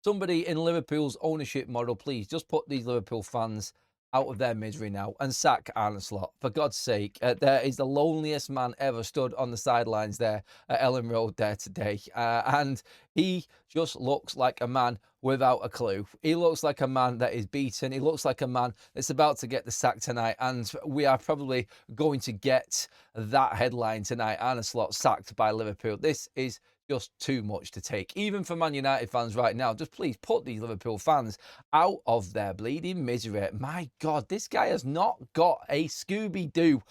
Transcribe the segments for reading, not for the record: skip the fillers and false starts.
somebody in Liverpool's ownership model, please just put these Liverpool fans out of their misery now and sack Arne Slot. For God's sake, there is the loneliest man ever stood on the sidelines there at Ellen Road there today. And he just looks like a man without a clue. He looks like a man that is beaten. He looks like a man that's about to get the sack tonight. And we are probably going to get that headline tonight: Arne Slot sacked by Liverpool. This is just too much to take, even for Man United fans right now. Just please put these Liverpool fans out of their bleeding misery. My God, this guy has not got a Scooby-Doo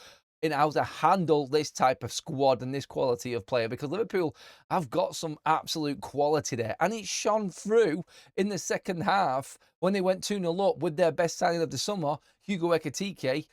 in how to handle this type of squad and this quality of player, because Liverpool have got some absolute quality there, and it shone through in the second half when they went 2-0 up with their best signing of the summer, Hugo Ekitike,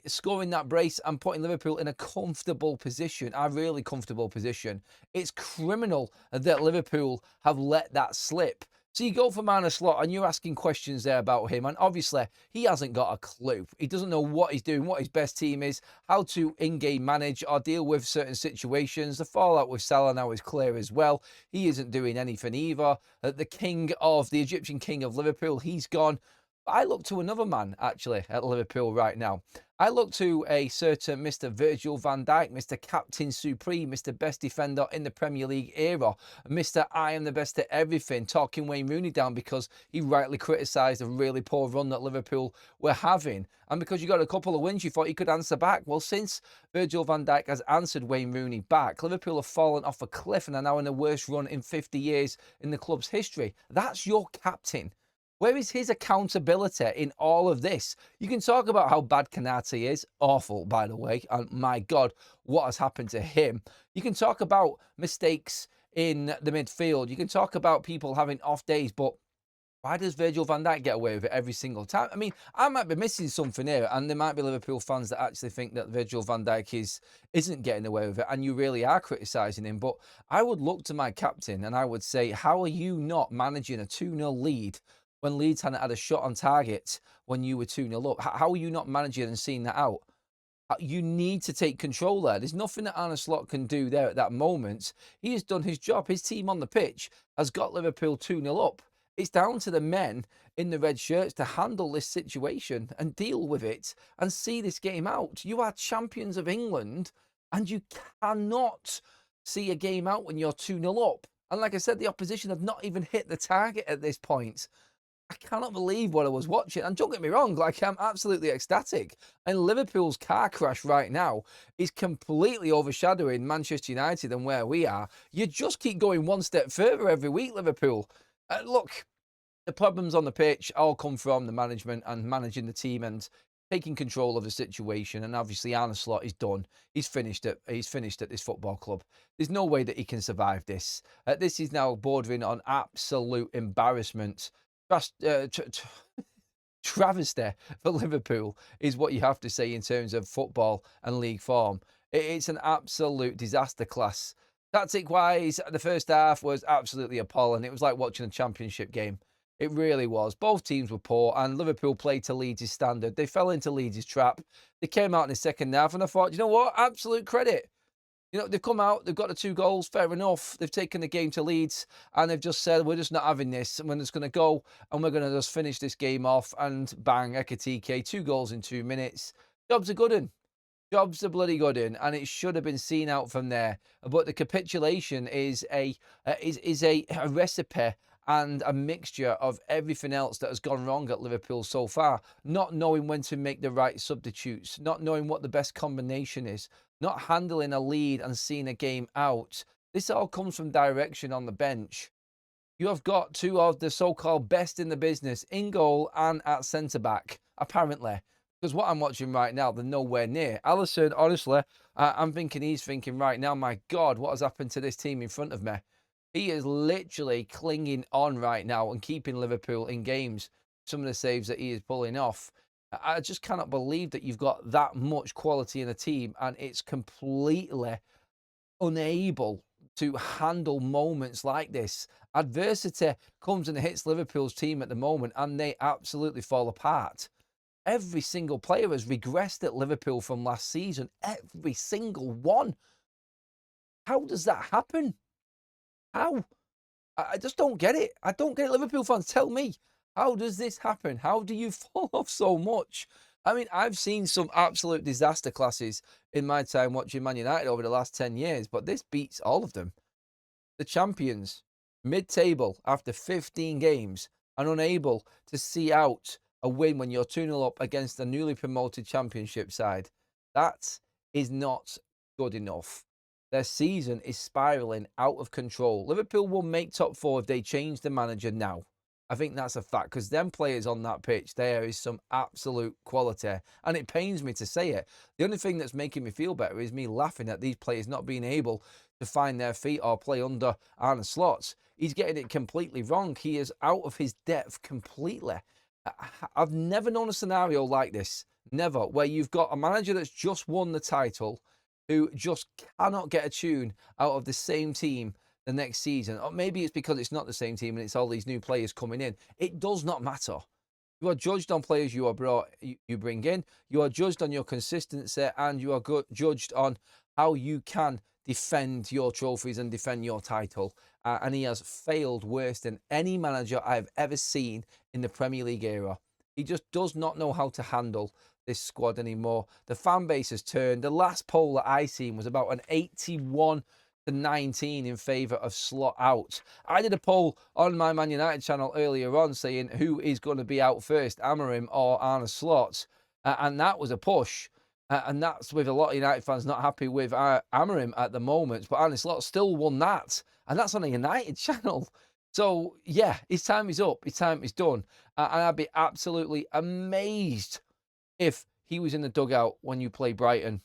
scoring that brace and putting Liverpool in a comfortable position, a really comfortable position. It's criminal that Liverpool have let that slip. So you go for Arne Slot and you're asking questions there about him, and obviously he hasn't got a clue. He doesn't know what he's doing, what his best team is, how to in-game manage or deal with certain situations. The fallout with Salah now is clear as well. He isn't doing anything either. The Egyptian king of Liverpool, he's gone. I look to another man, actually, at Liverpool right now. I look to a certain Mr. Virgil van Dijk, Mr. Captain Supreme, Mr. Best Defender in the Premier League era, Mr. I am the best at everything, talking Wayne Rooney down because he rightly criticised a really poor run that Liverpool were having. And because you got a couple of wins, you thought you could answer back. Well, since Virgil van Dijk has answered Wayne Rooney back, Liverpool have fallen off a cliff and are now in the worst run in 50 years in the club's history. That's your captain. Where is his accountability in all of this? You can talk about how bad Kanate is. Awful, by the way. And my God, what has happened to him? You can talk about mistakes in the midfield. You can talk about people having off days. But why does Virgil van Dijk get away with it every single time? I mean, I might be missing something here. And there might be Liverpool fans that actually think that Virgil van Dijk isn't getting away with it. And you really are criticising him. But I would look to my captain and I would say, how are you not managing a 2-0 lead when Leeds hadn't had a shot on target when you were 2-0 up? How are you not managing and seeing that out? You need to take control there. There's nothing that Arne Slot can do there at that moment. He has done his job. His team on the pitch has got Liverpool 2-0 up. It's down to the men in the red shirts to handle this situation and deal with it and see this game out. You are champions of England and you cannot see a game out when you're 2-0 up. And like I said, the opposition have not even hit the target at this point. I cannot believe what I was watching. And don't get me wrong, like, I'm absolutely ecstatic. And Liverpool's car crash right now is completely overshadowing Manchester United and where we are. You just keep going one step further every week, Liverpool. Look, the problems on the pitch all come from the management and managing the team and taking control of the situation. And obviously Arne Slot is done. He's finished at this football club. There's no way that he can survive this. This is now bordering on absolute embarrassment. Travesty for Liverpool is what you have to say in terms of football and league form. It's an absolute disaster class. Tactic-wise, the first half was absolutely appalling. It was like watching a championship game. It really was. Both teams were poor, and Liverpool played to Leeds' standard. They fell into Leeds' trap. They came out in the second half, and I thought, you know what? Absolute credit. You know, they've come out, they've got the 2 goals, fair enough. They've taken the game to Leeds and they've just said, we're just not having this. And we're just going to go and we're going to just finish this game off and bang, Ekitike, 2 goals in 2 minutes. Job's a good one. Job's a bloody good one. And it should have been seen out from there. But the capitulation is a recipe and a mixture of everything else that has gone wrong at Liverpool so far. Not knowing when to make the right substitutes, not knowing what the best combination is, not handling a lead and seeing a game out. This all comes from direction on the bench. You have got 2 of the so-called best in the business in goal and at centre-back, apparently. Because what I'm watching right now, they're nowhere near. Alisson, honestly, I'm thinking he's thinking right now, my God, what has happened to this team in front of me? He is literally clinging on right now and keeping Liverpool in games. Some of the saves that he is pulling off. I just cannot believe that you've got that much quality in a team and it's completely unable to handle moments like this. Adversity comes and hits Liverpool's team at the moment and they absolutely fall apart. Every single player has regressed at Liverpool from last season. Every single one. How does that happen? How? I just don't get it. I don't get it. Liverpool fans, tell me, how does this happen? How do you fall off so much? I mean, I've seen some absolute disaster classes in my time watching Man United over the last 10 years, but this beats all of them. The champions, mid-table after 15 games, and unable to see out a win when you're 2-0 up against the newly promoted championship side. That is not good enough. Their season is spiraling out of control. Liverpool will make top four if they change the manager now. I think that's a fact, because them players on that pitch, there is some absolute quality. And it pains me to say it. The only thing that's making me feel better is me laughing at these players not being able to find their feet or play under Arne Slot. He's getting it completely wrong. He is out of his depth completely. I've never known a scenario like this. Never. Where you've got a manager that's just won the title who just cannot get a tune out of the same team the next season. Or maybe it's because it's not the same team and it's all these new players coming in. It does not matter. You are judged on players you bring in. You are judged on your consistency, and you are judged on how you can defend your trophies and defend your title. And he has failed worse than any manager I've ever seen in the Premier League era. He just does not know how to handle this squad anymore. The fan base has turned. The last poll that I seen was about an 81 to 19 in favour of Slot out. I did a poll on my Man United channel earlier on saying who is going to be out first, Amorim or Arne Slot, and that was a push. And that's with a lot of United fans not happy with Amorim at the moment, but Arne Slot still won that, and that's on a United channel. So yeah, his time is up. His time is done, and I'd be absolutely amazed if he was in the dugout when you play Brighton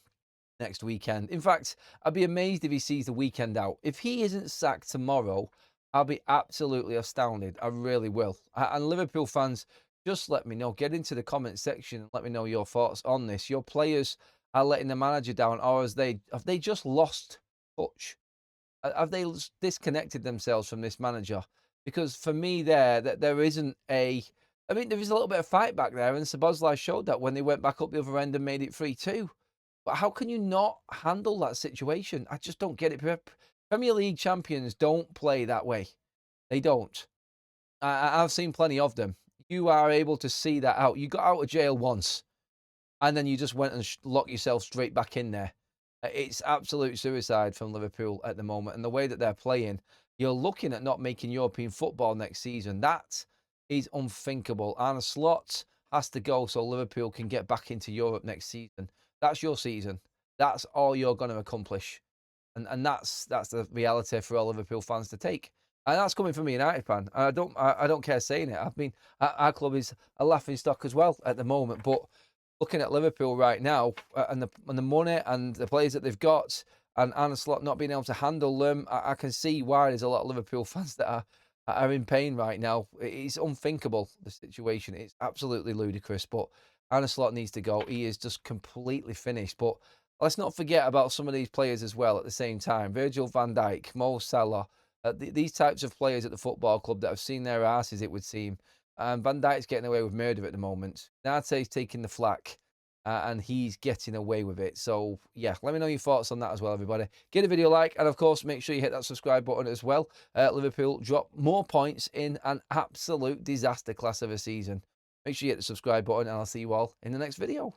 next weekend. In fact, I'd be amazed if he sees the weekend out. If he isn't sacked tomorrow, I'll be absolutely astounded. I really will. And Liverpool fans, just let me know. Get into the comment section and let me know your thoughts on this. Your players are letting the manager down, or have they just lost touch? Have they disconnected themselves from this manager? Because for me, there isn't a. I mean, there is a little bit of fight back there, and Szoboszlai showed that when they went back up the other end and made it 3-2. But how can you not handle that situation? I just don't get it. Premier League champions don't play that way. They don't. I've seen plenty of them. You are able to see that out. You got out of jail once, and then you just went and locked yourself straight back in there. It's absolute suicide from Liverpool at the moment. And the way that they're playing, you're looking at not making European football next season. That is unthinkable. Arne Slot has to go so Liverpool can get back into Europe next season. That's your season. That's all you're going to accomplish. And that's the reality for all Liverpool fans to take. And that's coming from a United fan. I don't care saying it. I mean, our club is a laughing stock as well at the moment. But looking at Liverpool right now and the money and the players that they've got, and Arne Slot not being able to handle them, I can see why there's a lot of Liverpool fans that are in pain right now. It's unthinkable, the situation. It's absolutely ludicrous. But Arne Slot needs to go. He is just completely finished. But let's not forget about some of these players as well at the same time. Virgil van Dijk, Mo Salah, these types of players at the football club that have seen their asses, it would seem. And Van Dijk's getting away with murder at the moment. Nate's taking the flak, and he's getting away with it. So, yeah, let me know your thoughts on that as well, everybody. Give the video a like, and, of course, make sure you hit that subscribe button as well. Liverpool drop more points in an absolute disaster class of a season. Make sure you hit the subscribe button, and I'll see you all in the next video.